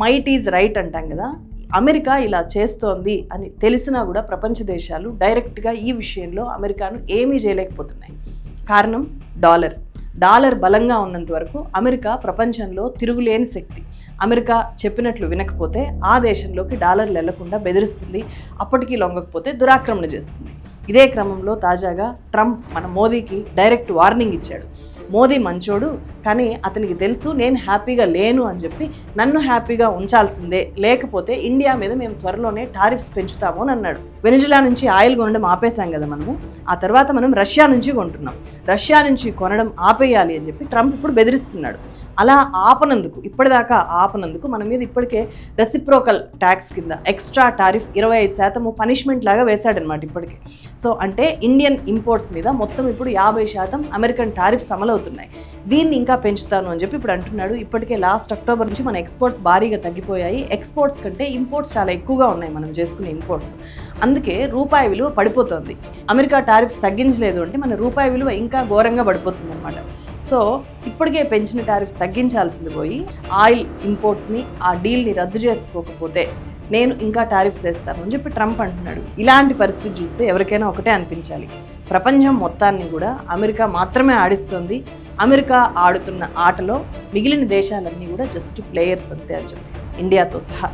Might is right అంటాం కదా. America ఇలా చేస్తోంది అని తెలిసినా కూడా ప్రపంచ దేశాలు డైరెక్ట్గా ఈ విషయంలో అమెరికాను ఏమీ చేయలేకపోతున్నాయి. కారణం డాలర్ బలంగా ఉన్నంత వరకు అమెరికా ప్రపంచంలో తిరుగులేని శక్తి. అమెరికా చెప్పినట్లు వినకపోతే ఆ దేశంలోకి డాలర్లు వెళ్లకుండా బెదిరిస్తుంది, అప్పటికీ లొంగకపోతే దురాక్రమణ చేస్తుంది. ఇదే క్రమంలో తాజాగా ట్రంప్ మన మోదీకి డైరెక్ట్ వార్నింగ్ ఇచ్చాడు. మోదీ మంచోడు, కానీ అతనికి తెలుసు నేను హ్యాపీగా లేను అని చెప్పి నన్ను హ్యాపీగా ఉంచాల్సిందే, లేకపోతే ఇండియా మీద మేము త్వరలోనే టారిఫ్స్ పెంచుతాము అని అన్నాడు. వెనిజులా నుంచి ఆయిల్ కొనడం ఆపేశాం కదా మనము, ఆ తర్వాత మనం రష్యా నుంచి కొంటున్నాం. రష్యా నుంచి కొనడం ఆపేయాలి అని చెప్పి ట్రంప్ ఇప్పుడు బెదిరిస్తున్నాడు. అలా ఆపనందుకు, ఇప్పటిదాకా ఆపనందుకు మన మీద ఇప్పటికే రెసిప్రోకల్ ట్యాక్స్ కింద ఎక్స్ట్రా టారిఫ్ 25% పనిష్మెంట్ లాగా వేశాడనమాట ఇప్పటికే. సో అంటే ఇండియన్ ఇంపోర్ట్స్ మీద మొత్తం ఇప్పుడు 50% అమెరికన్ టారిఫ్స్ అమలవుతున్నాయి. దీన్ని ఇంకా పెంచుతాను అని చెప్పి ఇప్పుడు అంటున్నాడు. ఇప్పటికే లాస్ట్ అక్టోబర్ నుంచి మన ఎక్స్పోర్ట్స్ భారీగా తగ్గిపోయాయి. ఎక్స్పోర్ట్స్ కంటే ఇంపోర్ట్స్ చాలా ఎక్కువగా ఉన్నాయి మనం చేసుకునే ఇంపోర్ట్స్. అందుకే రూపాయి విలువ పడిపోతుంది. అమెరికా టారిఫ్స్ తగ్గించలేదు అంటే మన రూపాయి విలువ ఇంకా ఘోరంగా పడిపోతుంది అనమాట. సో ఇప్పటికే పెంచిన టారిఫ్స్ తగ్గించాల్సింది పోయి ఆయిల్ ఇంపోర్ట్స్ని ఆ డీల్ని రద్దు చేసుకోకపోతే నేను ఇంకా టారిఫ్స్ వేస్తాను అని చెప్పి ట్రంప్ అంటున్నాడు. ఇలాంటి పరిస్థితి చూస్తే ఎవరికైనా ఒకటే అనిపించాలి, ప్రపంచం మొత్తాన్ని కూడా అమెరికా మాత్రమే ఆడిస్తుంది. అమెరికా ఆడుతున్న ఆటలో మిగిలిన దేశాలన్నీ కూడా జస్ట్ ప్లేయర్స్ అంతే అని చెప్పి, ఇండియాతో సహా.